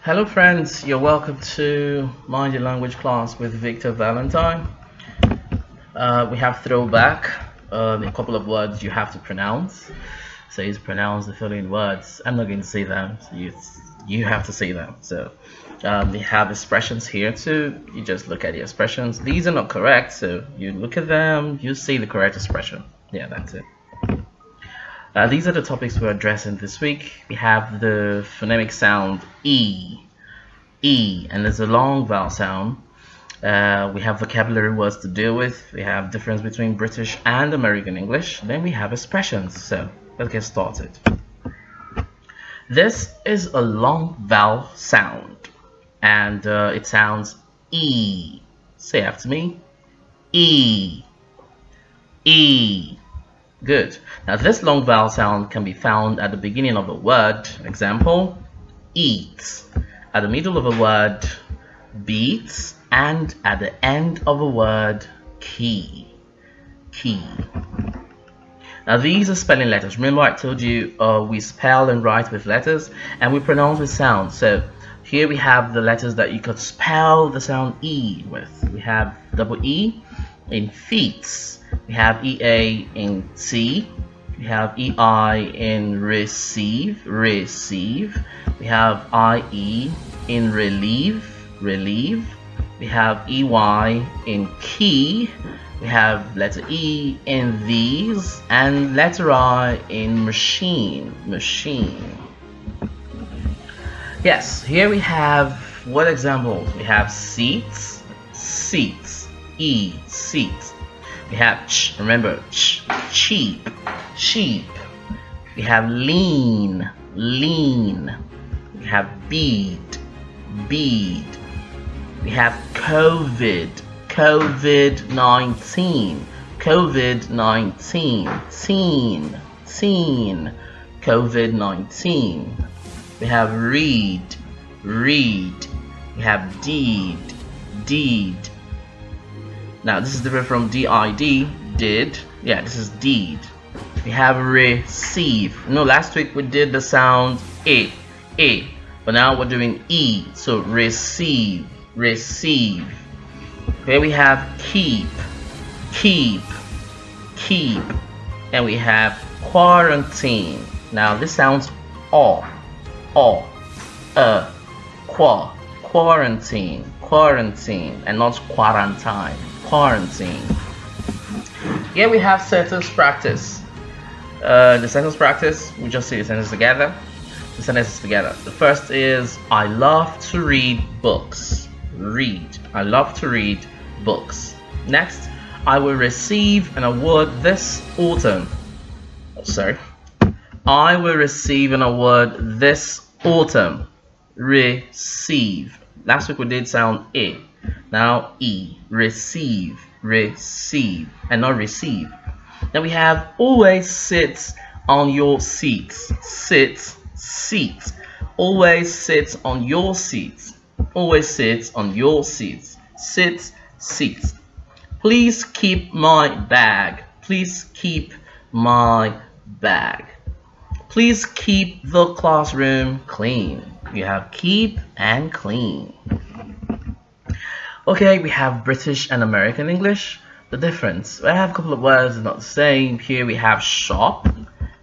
Hello friends, you're welcome to Mind Your Language class with Victor Valentine. We have throwback, a couple of words you have to pronounce. So you pronounce the following words. I'm not going to say them, so you have to say them. So we have expressions here too. You just look at the expressions. These are not correct, so you look at them, you say the correct expression. Yeah, that's it. These are the topics we're addressing this week. We have the phonemic sound E, and there's a long vowel sound. We have vocabulary words to deal with. We have difference between British and American English. Then we have expressions. So let's get started. This is a long vowel sound, and it sounds E. Say after me. E. E. Good. Now this long vowel sound can be found at the beginning of a word. Example, eat. At the middle of a word, beats. And at the end of a word, key. Now these are spelling letters. Remember I told you we spell and write with letters and we pronounce with sound. So here we have the letters that you could spell the sound E with. We have double E in feet. We have EA in T. We have EI in receive. We have IE in relieve. We have EY in key. We have letter E in these, and letter I in machine. Yes, here we have what examples? We have seats, E, seats. We have ch, remember, cheap. We have lean. We have bead. We have COVID, COVID-19, teen, COVID-19. We have read. We have deed. Now this is different from DID, did. Yeah, this is deed. We have receive. Last week we did the sound A, but now we're doing E, so receive. Here we have keep, and we have quarantine. Now this sounds quarantine, and not quarantine. Here we have sentence practice. The sentence practice, we just say the sentence together. The sentences together. The first is, I love to read books. I love to read books. Next, I will receive an award this autumn. I will receive an award this autumn. Receive. Last week we did sound A. Now E. Receive, and not receive. Then we have always sit on your seats. Sit. Always sit on your seats. Sit. Please keep my bag. Please keep the classroom clean. You have keep and clean. Okay, we have British and American English. The difference, I have a couple of words that are not the same. Here we have shop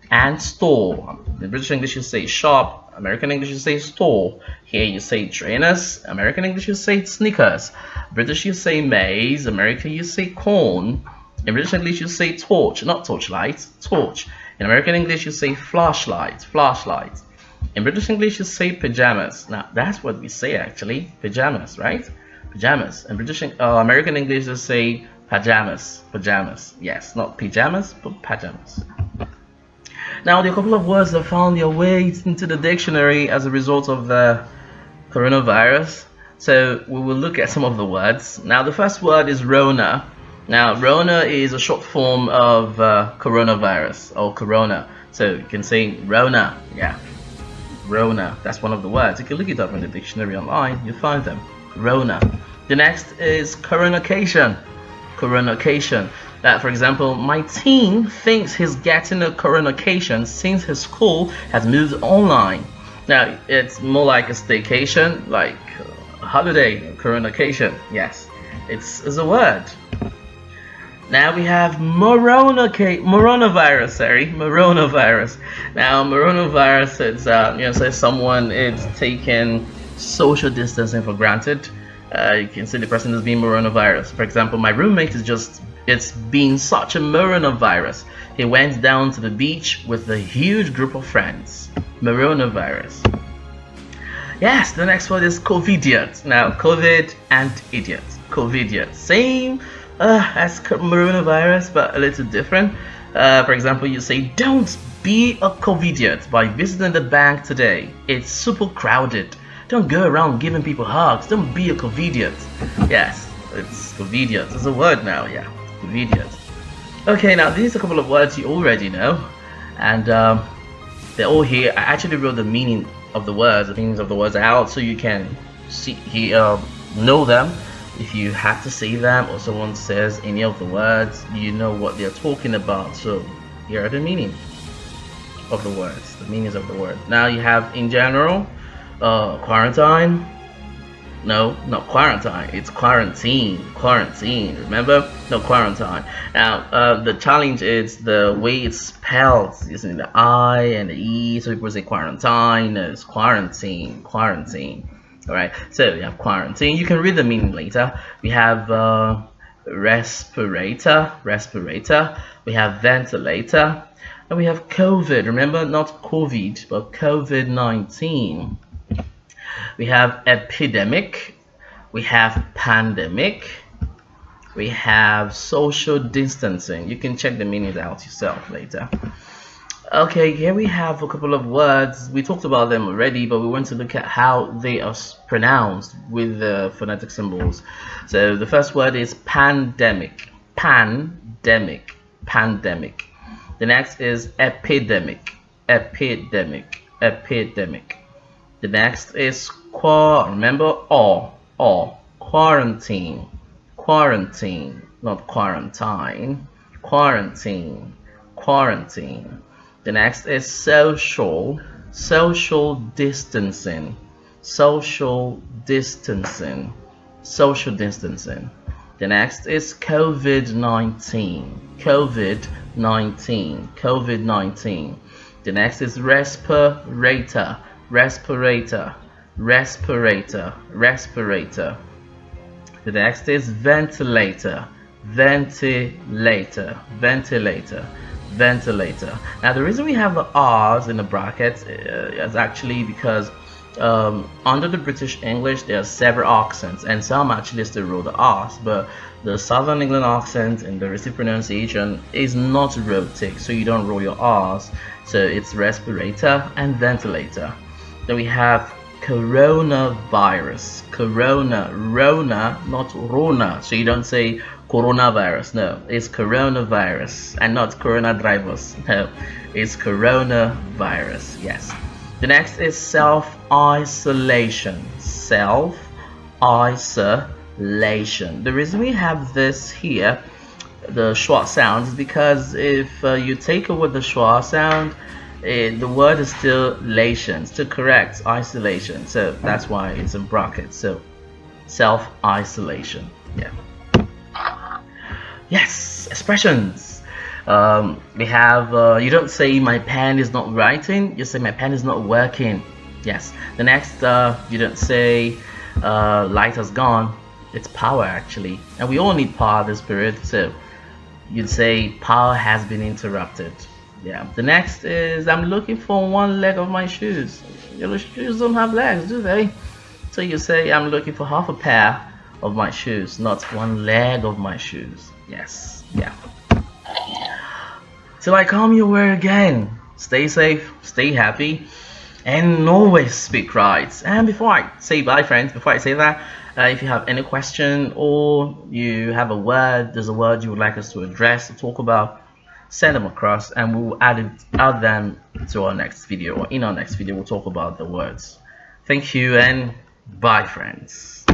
and store. In British English you say shop, American English you say store. Here you say trainers, American English you say sneakers. British you say maize, American you say corn. In British English you say torch, not torchlight, torch. In American English you say flashlight. In British English you say pajamas. Now that's what we say actually, pajamas, right? Pajamas. In American English you say pajamas. Yes, not pajamas, but pajamas. Now, there are a couple of words that found their way into the dictionary as a result of the coronavirus. So we will look at some of the words. Now, the first word is Rona. Now, Rona is a short form of coronavirus or corona. So you can say Rona. Yeah, Rona. That's one of the words. You can look it up in the dictionary online. You'll find them. Rona. The next is coronation. That, for example, my teen thinks he's getting a coronation since his school has moved online. Now it's more like a staycation, like holiday, coronation. Yes, it's a word. Now we have coronavirus. Sorry, coronavirus. Now coronavirus is so someone is taking social distancing for granted. You can see the person is being coronavirus. For example, my roommate it's been such a coronavirus. He went down to the beach with a huge group of friends. Coronavirus. Yes, the next one is COVIDiot. Now, COVID and idiot. COVIDiot. Same as coronavirus, but a little different. For example, you say, don't be a COVIDiot by visiting the bank today. It's super crowded. Don't go around giving people hugs. Don't be a COVIDiot. Yes, it's COVIDiot. It's a word now, yeah. COVIDiot. Okay, now these are a couple of words you already know. And they're all here. I actually wrote the meanings of the words out so you can know them. If you have to say them or someone says any of the words, you know what they're talking about. So here are the meanings of the words, the meanings of the word. Now you have in general, quarantine. No, not quarantine. It's quarantine. Quarantine. Remember? No, quarantine. Now, the challenge is the way it's spelled. Using the I and the E. So people say quarantine. No, it's quarantine. Quarantine. All right. So we have quarantine. You can read the meaning later. We have respirator. Respirator. We have ventilator. And we have COVID. Remember, not COVID, but COVID-19. We have epidemic, we have pandemic, we have social distancing. You can check the meanings out yourself later. Okay, here we have a couple of words. We talked about them already, but we want to look at how they are pronounced with the phonetic symbols. So the first word is pandemic. Pandemic. Pandemic. The next is epidemic. Epidemic. Epidemic. The next is remember quarantine, quarantine, not quarantine, quarantine, quarantine. The next is social distancing, social distancing, social distancing. The next is COVID-19, COVID-19, COVID-19. The next is respirator, respirator, respirator, respirator. The next is ventilator, ventilator, ventilator, ventilator. Now the reason we have the R's in the brackets is actually because under the British English there are several accents, and some actually still roll the R's, but the Southern England accent and the received pronunciation is not rhotic, so you don't roll your R's. So it's respirator and ventilator. Then we have coronavirus. Rona, not Rona. So you don't say coronavirus. No, it's coronavirus and not corona drivers. No, it's coronavirus. Yes. The next is self-isolation. Self-isolation. The reason we have this here, the schwa sound, is because if you take away the schwa sound, the word is still lation, still correct, isolation. So that's why it's in brackets. So self-isolation. Yeah. Yes, expressions. We have you don't say my pen is not writing, you say my pen is not working. Yes. The next you don't say light has gone, it's power actually, and we all need power this period. So you'd say power has been interrupted. Yeah. The next is I'm looking for one leg of my shoes. Your shoes don't have legs, do they? So you say I'm looking for half a pair of my shoes, not one leg of my shoes. Yes. Yeah. Till I come your way again. Stay safe, stay happy, and always speak right. And before I say bye, friends, before I say that, if you have any question or you have a word, there's a word you would like us to address, to talk about, send them across and we will add them to our next video, or in our next video we'll talk about the words. Thank you and bye, friends.